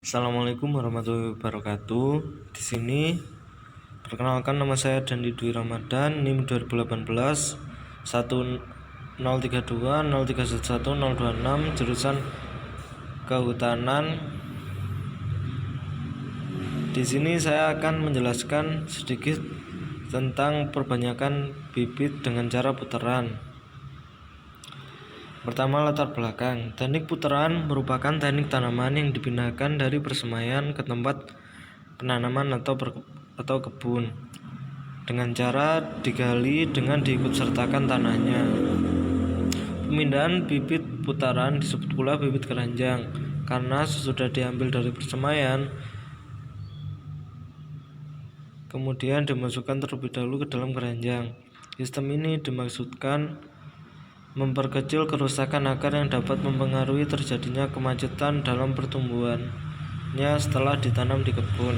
Assalamualaikum warahmatullahi wabarakatuh. Di sini perkenalkan, nama saya Dandi Dwi Ramadan, NIM 2018 1032 0311 026, jurusan Kehutanan. Di sini saya akan menjelaskan sedikit tentang perbanyakan bibit dengan cara putaran. Pertama, latar belakang. Teknik putaran merupakan teknik tanaman yang dipindahkan dari persemaian ke tempat penanaman atau kebun dengan cara digali dengan diikutsertakan tanahnya. Pemindahan bibit putaran disebut pula bibit keranjang karena sesudah diambil dari persemaian kemudian dimasukkan terlebih dahulu ke dalam keranjang. Sistem ini dimaksudkan memperkecil kerusakan akar yang dapat mempengaruhi terjadinya kemacetan dalam pertumbuhannya setelah ditanam di kebun.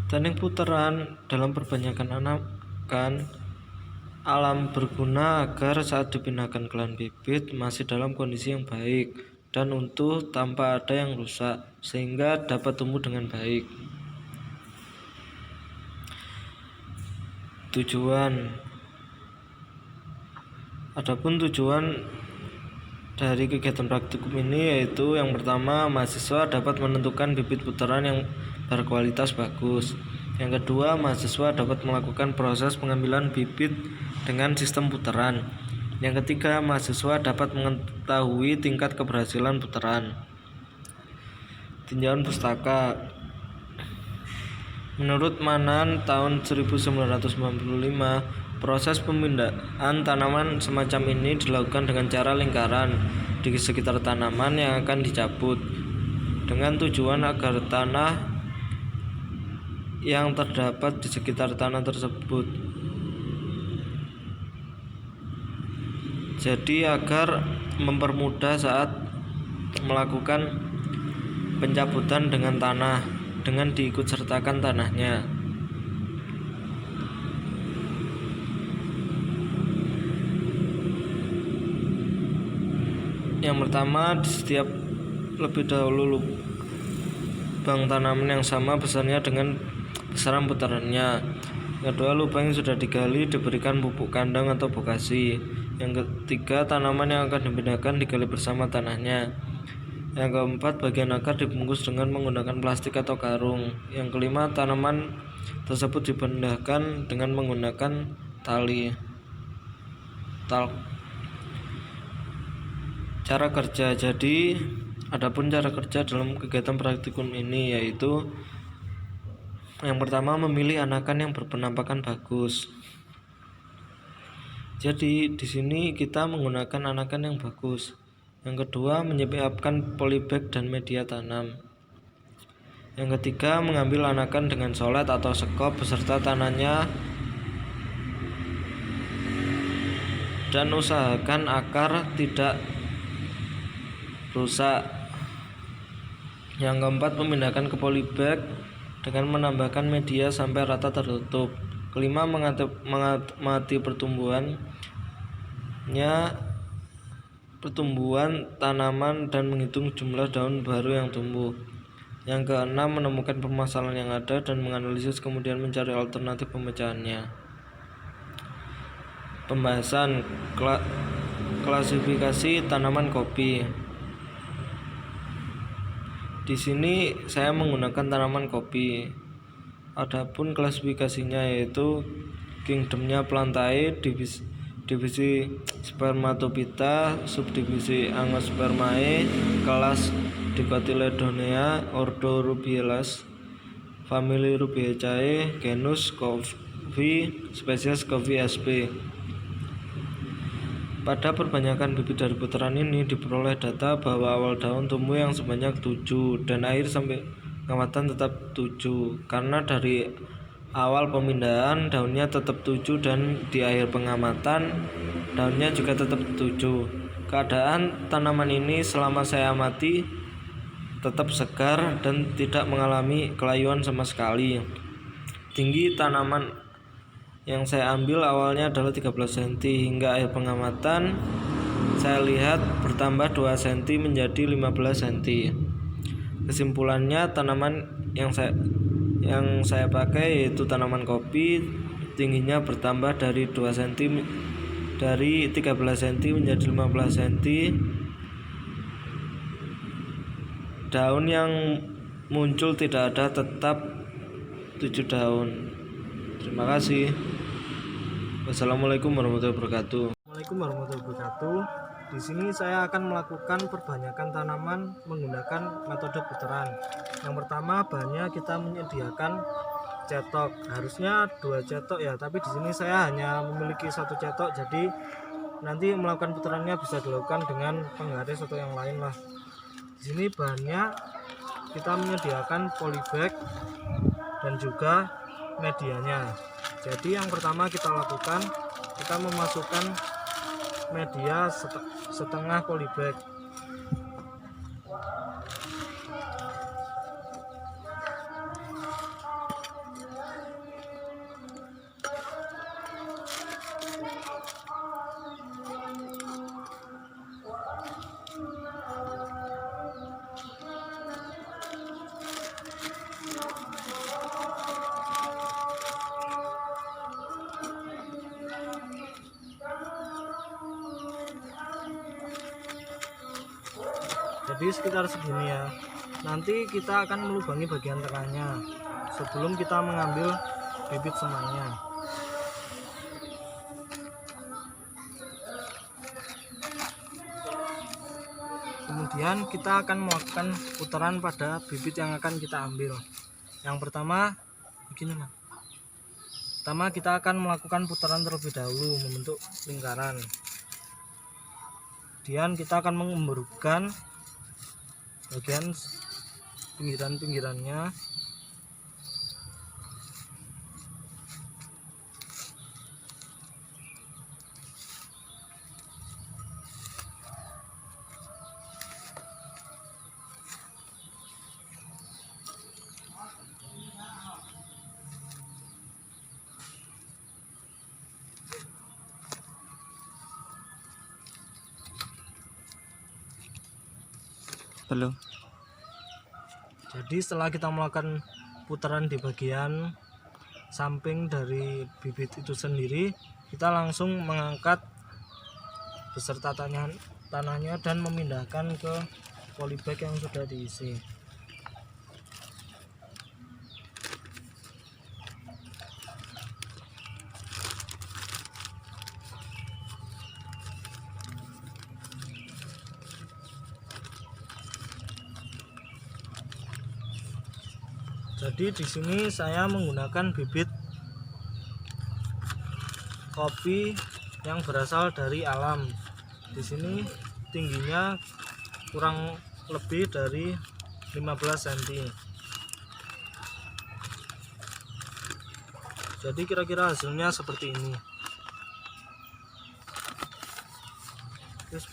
Teknik putaran dalam perbanyakan anakan alam berguna agar saat dipindahkan kelan bibit masih dalam kondisi yang baik dan utuh tanpa ada yang rusak sehingga dapat tumbuh dengan baik. Tujuan. Adapun tujuan dari kegiatan praktikum ini yaitu yang pertama, mahasiswa dapat menentukan bibit putaran yang berkualitas bagus. Yang kedua, mahasiswa dapat melakukan proses pengambilan bibit dengan sistem putaran. Yang ketiga, mahasiswa dapat mengetahui tingkat keberhasilan putaran. Tinjauan pustaka. Menurut Manan tahun 1995, proses pemindahan tanaman semacam ini dilakukan dengan cara lingkaran di sekitar tanaman yang akan dicabut dengan tujuan agar tanah yang terdapat di sekitar tanah tersebut jadi agar mempermudah saat melakukan pencabutan dengan tanah dengan diikutsertakan tanahnya. Yang pertama, di setiap lebih dahulu lubang tanaman yang sama besarnya dengan besaran putarannya. Yang kedua, lubang yang sudah digali diberikan pupuk kandang atau bokasi. Yang ketiga, tanaman yang akan dipindahkan digali bersama tanahnya. Yang keempat, bagian akar dibungkus dengan menggunakan plastik atau karung. Yang kelima, tanaman tersebut dipindahkan dengan menggunakan tali. Cara kerja. Jadi, adapun cara kerja dalam kegiatan praktikum ini yaitu yang pertama, memilih anakan yang berpenampakan bagus. Jadi, di sini kita menggunakan anakan yang bagus. Yang kedua, menyiapkan polybag dan media tanam. Yang ketiga, mengambil anakan dengan solet atau sekop beserta tanahnya dan usahakan akar tidak rusak. Yang keempat, memindahkan ke polybag dengan menambahkan media sampai rata tertutup. Kelima, mengamati pertumbuhan tanaman dan menghitung jumlah daun baru yang tumbuh. Yang keenam, menemukan permasalahan yang ada dan menganalisis kemudian mencari alternatif pemecahannya. Pembahasan klasifikasi tanaman kopi. Di sini saya menggunakan tanaman kopi. Adapun klasifikasinya yaitu kingdomnya Plantae, divisi Spermatophyta, subdivisi Angiospermae, kelas Dicotyledonea, ordo Rubiales, famili Rubiaceae, genus Coffea, spesies Coffea sp. Pada perbanyakan bibit dari putaran ini diperoleh data bahwa awal daun tumbuh yang sebanyak 7 dan akhir sampai pengamatan tetap 7. Karena dari awal pemindahan daunnya tetap 7 dan di akhir pengamatan daunnya juga tetap 7. Keadaan tanaman ini selama saya amati tetap segar dan tidak mengalami kelayuan sama sekali. Tinggi tanaman yang saya ambil awalnya adalah 13 cm hingga akhir pengamatan saya lihat bertambah 2 cm menjadi 15 cm. Kesimpulannya, tanaman yang saya pakai yaitu tanaman kopi, tingginya bertambah dari 2 cm, dari 13 cm menjadi 15 cm. Daun yang muncul tidak ada, tetap 7 daun. Terima kasih. Wassalamualaikum warahmatullahi wabarakatuh. Assalamualaikum warahmatullahi wabarakatuh. Di sini saya akan melakukan perbanyakan tanaman menggunakan metode putaran. Yang pertama, bahannya kita menyediakan cetok. Harusnya 2 cetok ya, tapi di sini saya hanya memiliki 1 cetok, jadi nanti melakukan putarannya bisa dilakukan dengan penggaris atau yang lain lah. Di sini bahannya kita menyediakan polybag dan juga medianya. Jadi yang pertama kita lakukan, kita memasukkan media setengah polybag. Jadi sekitar segini ya. Nanti kita akan melubangi bagian tengahnya sebelum kita mengambil bibit semainya. Kemudian kita akan melakukan putaran pada bibit yang akan kita ambil. Yang pertama begini mas. Pertama kita akan melakukan putaran terlebih dahulu membentuk lingkaran. Kemudian kita akan mengemburkan bagian pinggiran-pinggirannya. Halo. Jadi setelah kita melakukan putaran di bagian samping dari bibit itu sendiri, kita langsung mengangkat beserta tanahnya dan memindahkan ke polybag yang sudah diisi. Jadi di sini saya menggunakan bibit kopi yang berasal dari alam. Di sini tingginya kurang lebih dari 15 cm. Jadi kira-kira hasilnya seperti ini. Terus